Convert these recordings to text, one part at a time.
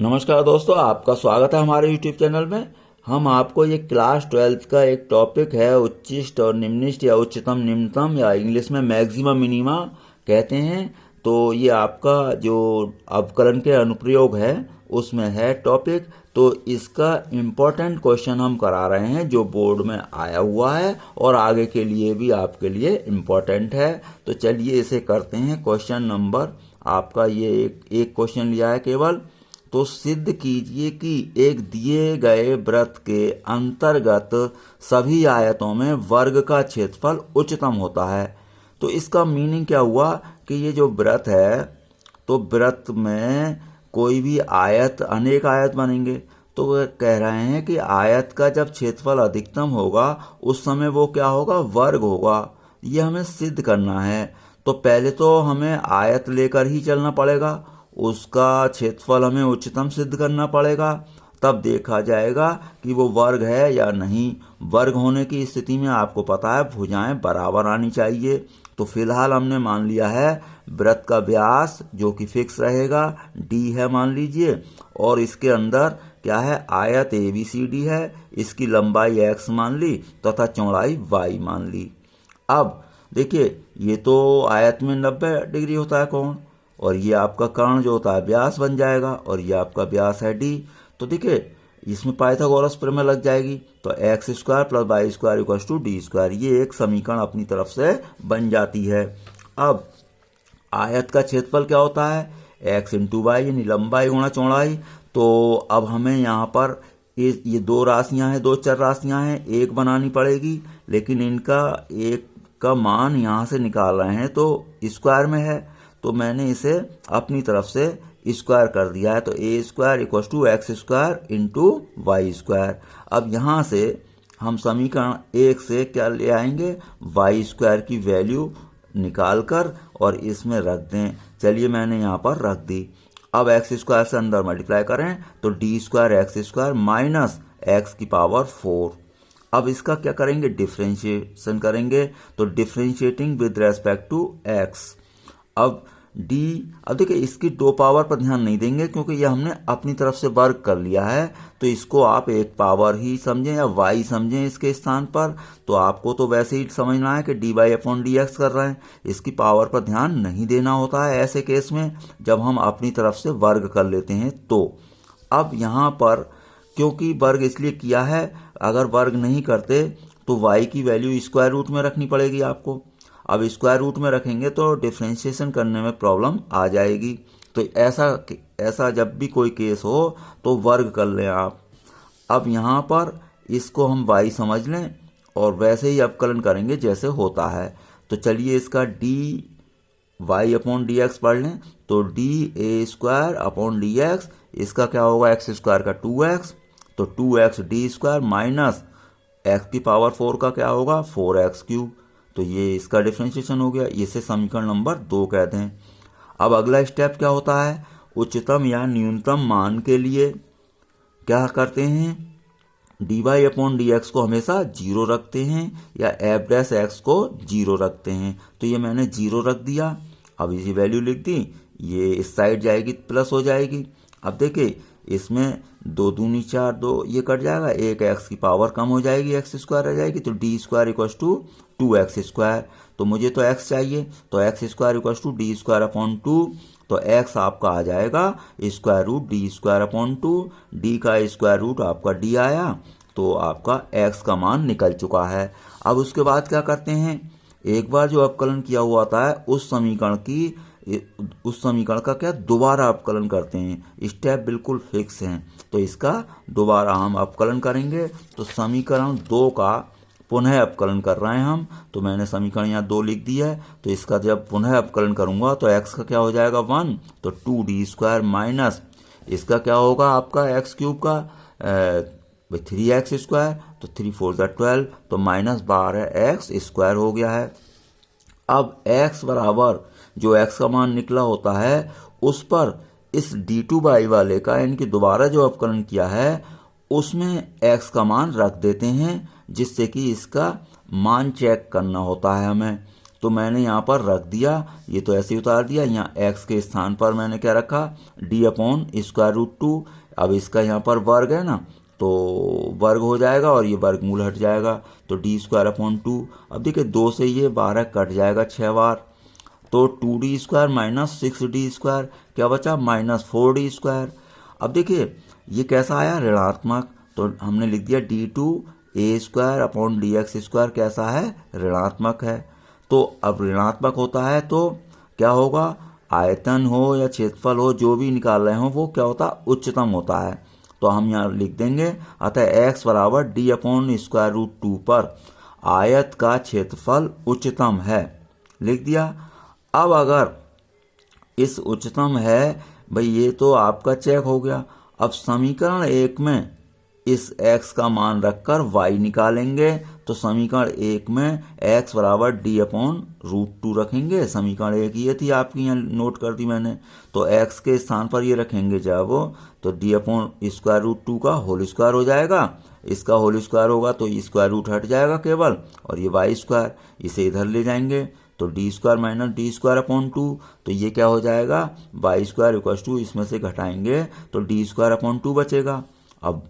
नमस्कार दोस्तों, आपका स्वागत है हमारे YouTube चैनल में। हम आपको ये क्लास 12th का एक टॉपिक है उच्चिष्ट और निम्निष्ट या उच्चतम निम्नतम या इंग्लिश में मैक्सिमम मिनिमा कहते हैं। तो ये आपका जो अवकलन के अनुप्रयोग है उसमें है टॉपिक। तो इसका इम्पोर्टेंट क्वेश्चन हम करा रहे हैं जो बोर्ड में आया हुआ है और आगे के लिए भी आपके लिए इम्पोर्टेंट है। तो चलिए इसे करते हैं। क्वेश्चन नंबर आपका ये एक क्वेश्चन लिया है केवल। तो सिद्ध कीजिए कि एक दिए गए वृत्त के अंतर्गत सभी आयतों में वर्ग का क्षेत्रफल उच्चतम होता है। तो इसका मीनिंग क्या हुआ कि ये जो वृत्त है तो वृत्त में कोई भी आयत, अनेक आयत बनेंगे। तो वह कह रहे हैं कि आयत का जब क्षेत्रफल अधिकतम होगा उस समय वो क्या होगा, वर्ग होगा। ये हमें सिद्ध करना है। तो पहले तो हमें आयत लेकर ही चलना पड़ेगा, उसका क्षेत्रफल हमें उच्चतम सिद्ध करना पड़ेगा, तब देखा जाएगा कि वो वर्ग है या नहीं। वर्ग होने की स्थिति में आपको पता है भुजाएं बराबर आनी चाहिए। तो फिलहाल हमने मान लिया है वृत्त का व्यास जो कि फिक्स रहेगा d है मान लीजिए, और इसके अंदर क्या है, आयत ABCD है, इसकी लंबाई x मान ली तथा चौड़ाई y मान ली। अब देखिए ये तो आयत में 90 डिग्री होता है कोण, और ये आपका कर्ण जो होता है व्यास बन जाएगा, और ये आपका व्यास है d। तो देखिए इसमें पाइथागोरस प्रमेय लग जाएगी। तो x square plus y square equals to d square, ये एक समीकरण अपनी तरफ से बन जाती है। अब आयत का क्षेत्रफल क्या होता है, एक्स इंटू वाई यानी लंबाई गुणा चौड़ाई। तो अब हमें यहाँ पर ये दो राशियाँ हैं, दो चर राशियाँ हैं, एक बनानी पड़ेगी, लेकिन इनका एक का मान यहाँ से निकाल रहे हैं तो स्क्वायर में है, तो मैंने इसे अपनी तरफ से स्क्वायर कर दिया है। तो a square equals to x square into y square. अब यहाँ से हम समीकरण एक से क्या ले आएंगे, वाई स्क्वायर की वैल्यू निकाल कर और इसमें रख दें। चलिए मैंने यहाँ पर रख दी। अब एक्स स्क्वायर से अंदर मल्टीप्लाई करें तो d square x square minus x की पावर 4। अब इसका क्या करेंगे, डिफ्रेंशिएशन करेंगे। तो differentiating with respect to x. अब देखिए इसकी दो पावर पर ध्यान नहीं देंगे क्योंकि ये हमने अपनी तरफ से वर्ग कर लिया है। तो इसको आप एक पावर ही समझें या वाई समझें इसके स्थान पर। तो आपको तो वैसे ही समझना है कि dy अपॉन dx कर रहे हैं, इसकी पावर पर ध्यान नहीं देना होता है ऐसे केस में जब हम अपनी तरफ से वर्ग कर लेते हैं। तो अब यहाँ पर क्योंकि वर्ग इसलिए किया है, अगर वर्ग नहीं करते तो y की वैल्यू स्क्वायर रूट में रखनी पड़ेगी आपको। अब स्क्वायर रूट में रखेंगे तो डिफ्रेंशिएशन करने में प्रॉब्लम आ जाएगी। तो ऐसा जब भी कोई केस हो तो वर्ग कर लें आप। अब यहाँ पर इसको हम y समझ लें और वैसे ही अवकलन करेंगे जैसे होता है। तो चलिए इसका d y upon d x पढ़ लें। तो d a square upon d x, इसका क्या होगा, एक्स स्क्वायर का 2x, तो 2x d square minus x की पावर 4 का क्या होगा, 4x क्यूब। तो ये इसका डिफ्रेंशिएशन हो गया, इसे समीकरण नंबर 2 कहते हैं। अब अगला स्टेप क्या होता है, उच्चतम या न्यूनतम मान के लिए क्या करते हैं, dy अपॉन डी एक्स को हमेशा 0 रखते हैं या एफ डैश एक्स को 0 रखते हैं। तो ये मैंने 0 रख दिया। अब इसी वैल्यू लिख दी, ये इस साइड जाएगी प्लस हो जाएगी। अब देखिए इसमें 2 दूनी 4, 2 ये कट जाएगा, एक एक्स की पावर कम हो जाएगी, एक्स स्क्वायर आ जाएगी। तो d square equals to 2x square. तो मुझे तो x चाहिए, तो x square equals to d square upon 2। तो x आपका आ जाएगा square root d square upon 2, d का स्क्वायर रूट आपका d आया, तो आपका x का मान निकल चुका है। अब उसके बाद क्या करते हैं, एक बार जो अवकलन किया हुआ था उस समीकरण का क्या दोबारा अवकलन करते हैं। स्टेप बिल्कुल फिक्स हैं, तो इसका दोबारा हम अवकलन करेंगे। तो समीकरण 2 का पुनः अवकलन कर रहे हैं हम। तो मैंने समीकरण यहाँ 2 लिख दी है। तो इसका जब पुनः अवकलन करूंगा तो x का क्या हो जाएगा 1, तो 2d स्क्वायर माइनस इसका क्या होगा आपका x क्यूब का 3x स्क्वायर, तो 3 4 12, तो माइनस 12x स्क्वायर हो गया है। अब x बराबर जो x का मान निकला होता है उस पर इस d2y वाले का यानी कि दोबारा जो अवकलन किया है उसमें x का मान रख देते हैं, जिससे कि इसका मान चेक करना होता है हमें। तो तो मैंने यहाँ पर रख दिया, ये तो ऐसे ही उतार दिया। यहाँ x के स्थान पर मैंने क्या रखा, d/√2। अब इसका यहाँ पर वर्ग है ना, तो वर्ग हो जाएगा और ये वर्गमूल हट जाएगा, तो d²/2। अब देखिए 2 से ये 12 कट जाएगा 6 बार, तो 2d² माइनस 6d², क्या बचा, -4d²। अब देखिए ये कैसा आया, ऋणात्मक, तो हमने लिख दिया d2a²/dx² कैसा है, ऋणात्मक है। तो अब ऋणात्मक होता है तो क्या होगा, आयतन हो या क्षेत्रफल हो, जो भी निकाल रहे हो वो क्या होता, उच्चतम होता है। तो हम यहाँ लिख देंगे, अतः x बराबर d/√2 पर आयत का क्षेत्रफल उच्चतम है, लिख दिया। अब अगर इस उच्चतम है भाई, ये तो आपका चेक हो गया। अब समीकरण 1 में इस x का मान रखकर y निकालेंगे, तो समीकरण 1 में x बराबर d/√2 रखेंगे। समीकरण 1 ये थी आपकी, यहाँ नोट कर दी मैंने। तो x के स्थान पर ये रखेंगे जब, तो d/√2 का होल स्क्वायर हो जाएगा, इसका होल स्क्वायर होगा तो स्क्वायर रूट हट जाएगा केवल, और ये y², इसे इधर ले जाएंगे तो d² माइनस d²/2, तो ये क्या हो जाएगा, y² इसमें से घटाएंगे तो d²/2 बचेगा। अब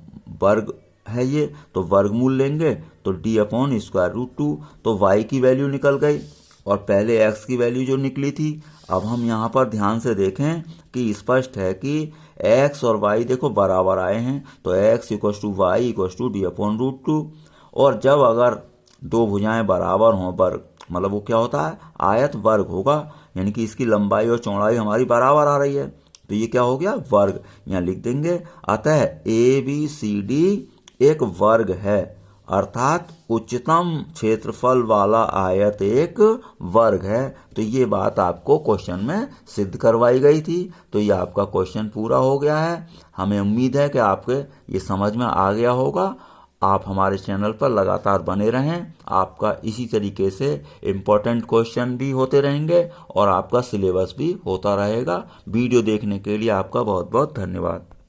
वर्ग है ये, तो वर्गमूल लेंगे तो d/√2, तो y की वैल्यू निकल गई और पहले x की वैल्यू जो निकली थी। अब हम यहाँ पर ध्यान से देखें कि स्पष्ट है कि x और y देखो बराबर आए हैं, तो x = y = d/√2। और जब अगर दो भुजाएं बराबर हों, वर्ग मतलब वो क्या होता है, आयत वर्ग होगा, यानी कि इसकी लंबाई और चौड़ाई हमारी बराबर आ रही है, तो ये क्या हो गया, वर्ग। यहाँ लिख देंगे, अतः ABCD एक वर्ग है, अर्थात उच्चतम क्षेत्रफल वाला आयत एक वर्ग है। तो ये बात आपको क्वेश्चन में सिद्ध करवाई गई थी। तो ये आपका क्वेश्चन पूरा हो गया है। हमें उम्मीद है कि आपके ये समझ में आ गया होगा। आप हमारे चैनल पर लगातार बने रहें, आपका इसी तरीके से इम्पोर्टेंट क्वेश्चन भी होते रहेंगे और आपका सिलेबस भी होता रहेगा। वीडियो देखने के लिए आपका बहुत बहुत धन्यवाद।